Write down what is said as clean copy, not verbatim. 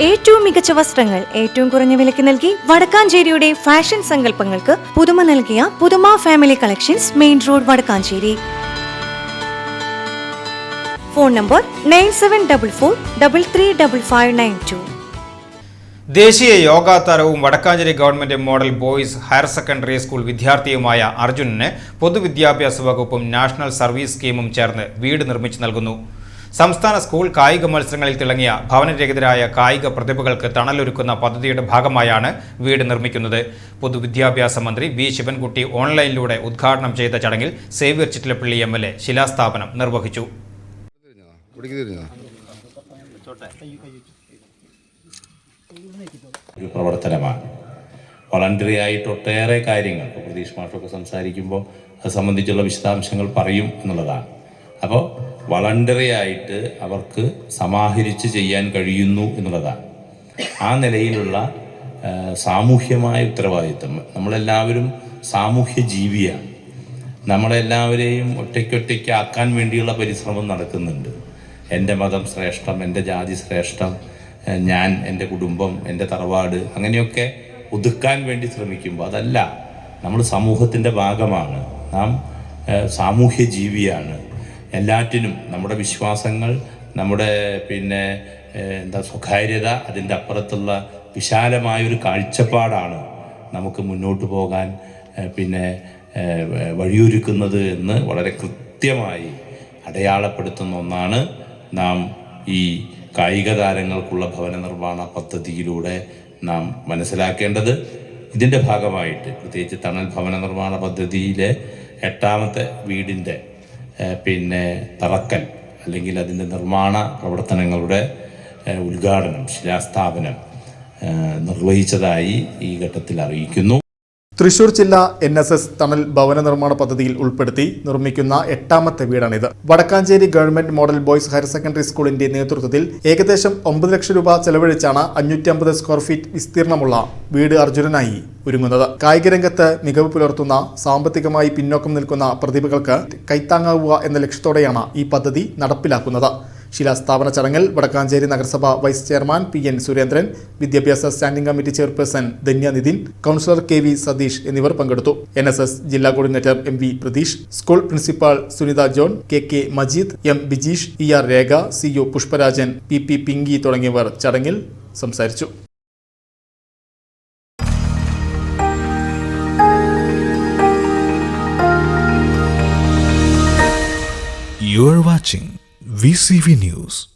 ഏറ്റവും മികച്ച വസ്ത്രങ്ങൾ ഏറ്റവും കുറഞ്ഞ വിലയ്ക്ക് നൽകി വടക്കാഞ്ചേരിയുടെ ഫാഷൻ സങ്കല്പങ്ങൾക്ക് പുതുമ നൽകിയ Puthuma family collections, main road, Vadakkanchery. Phone number 9744335592. ദേശീയ യോഗാ താരവും Vadakkanchery government model boys higher secondary school വിദ്യാർത്ഥിയുമായ അർജുനന് പൊതുവിദ്യാഭ്യാസ വകുപ്പും നാഷണൽ സർവീസ് സ്കീമും ചേർന്ന് വീട് നിർമ്മിച്ചു നൽകുന്നു. സംസ്ഥാന സ്കൂൾ കായിക മത്സരങ്ങളിൽ തിളങ്ങിയ ഭവനരഹിതരായ കായിക പ്രതിഭകൾക്ക് തണലൊരുക്കുന്ന പദ്ധതിയുടെ ഭാഗമായാണ് വീട് നിർമ്മിക്കുന്നത്. പൊതുവിദ്യാഭ്യാസ മന്ത്രി വി ശിവൻകുട്ടി ഓൺലൈനിലൂടെ ഉദ്ഘാടനം ചെയ്ത ചടങ്ങിൽ സേവ്യർ ചിറ്റിലപ്പള്ളി MLA ശിലാസ്ഥാപനം നിർവഹിച്ചു. ഒരു പ്രവർത്തനമാണ്. വളണ്ടറി ആയിട്ട് ഒട്ടേറെ കാര്യങ്ങൾ പ്രതീഷ് മാഷൊക്കെ സംസാരിക്കുമ്പോൾ അത് സംബന്ധിച്ചുള്ള വിശദാംശങ്ങൾ പറയും എന്നുള്ളതാണ്. അപ്പോൾ വളണ്ടറി ആയിട്ട് അവർക്ക് സമാഹരിച്ച് ചെയ്യാൻ കഴിയുന്നു എന്നുള്ളതാണ്. ആ നിലയിലുള്ള സാമൂഹ്യമായ ഉത്തരവാദിത്വം. നമ്മളെല്ലാവരും സാമൂഹ്യ ജീവിയാണ്. നമ്മളെല്ലാവരെയും ഒറ്റയ്ക്കൊറ്റയ്ക്ക് ആക്കാൻ വേണ്ടിയുള്ള പരിശ്രമം നടക്കുന്നുണ്ട്. എൻ്റെ മതം ശ്രേഷ്ഠം, എൻ്റെ ജാതി ശ്രേഷ്ഠം, ഞാൻ, എൻ്റെ കുടുംബം, എൻ്റെ തറവാട്, അങ്ങനെയൊക്കെ ഒതുക്കാൻ വേണ്ടി ശ്രമിക്കുമ്പോൾ അതല്ല, നമ്മൾ സമൂഹത്തിൻ്റെ ഭാഗമാണ്. നാം സാമൂഹ്യ ജീവിയാണ്. എല്ലാറ്റിനും നമ്മുടെ വിശ്വാസങ്ങൾ, നമ്മുടെ സ്വകാര്യത, അതിൻ്റെ അപ്പുറത്തുള്ള വിശാലമായൊരു കാഴ്ചപ്പാടാണ് നമുക്ക് മുന്നോട്ട് പോകാൻ വഴിയൊരുക്കുന്നത് എന്ന് വളരെ കൃത്യമായി അടയാളപ്പെടുത്തുന്ന ഒന്നാണ് നാം ഈ കായിക താരങ്ങൾക്കുള്ള ഭവന നിർമ്മാണ പദ്ധതിയിലൂടെ നാം മനസ്സിലാക്കേണ്ടത്. ഇതിൻ്റെ ഭാഗമായിട്ട് പ്രത്യേകിച്ച് തണൽ ഭവന നിർമ്മാണ പദ്ധതിയിലെ 8ാമത്തെ വീടിൻ്റെ തറക്കൽ അല്ലെങ്കിൽ അതിൻ്റെ നിർമ്മാണ പ്രവർത്തനങ്ങളുടെ ഉദ്ഘാടനം, ശിലാസ്ഥാപനം നിർവഹിച്ചതായി ഈ ഘട്ടത്തിൽ അറിയിക്കുന്നു. തൃശൂർ ജില്ലാ NSS തണൽ ഭവന നിർമ്മാണ പദ്ധതിയിൽ ഉൾപ്പെടുത്തി നിർമ്മിക്കുന്ന 8ാമത്തെ വീടാണിത്. Vadakkanchery government model boys higher secondary സ്കൂളിന്റെ നേതൃത്വത്തിൽ ഏകദേശം 9 ലക്ഷം രൂപ ചെലവഴിച്ചാണ് 550 സ്ക്വയർ ഫീറ്റ് വിസ്തീർണമുള്ള വീട് അർജുനനായി ഒരുങ്ങുന്നത്. കായിക രംഗത്ത് മികവ് പുലർത്തുന്ന, സാമ്പത്തികമായി പിന്നോക്കം നിൽക്കുന്ന പ്രതിഭകൾക്ക് കൈത്താങ്ങാവുക എന്ന ലക്ഷ്യത്തോടെയാണ് ഈ പദ്ധതി നടപ്പിലാക്കുന്നത്. ശിലാസ്ഥാപന ചടങ്ങിൽ വടക്കാഞ്ചേരി നഗരസഭ വൈസ് ചെയർമാൻ PN സുരേന്ദ്രൻ, വിദ്യാഭ്യാസ standing committee chairperson Dhanya Nithin, councillor KV Satheesh എന്നിവർ പങ്കെടുത്തു. NSS ജില്ലാ coordinator MV Pratheesh, school principal Sunitha John, KK Majeed, M Bijeesh, ER Rekha, CO Pushparajan, PP Pinky തുടങ്ങിയവർ ചടങ്ങിൽ സംസാരിച്ചു. You are watching VCV News.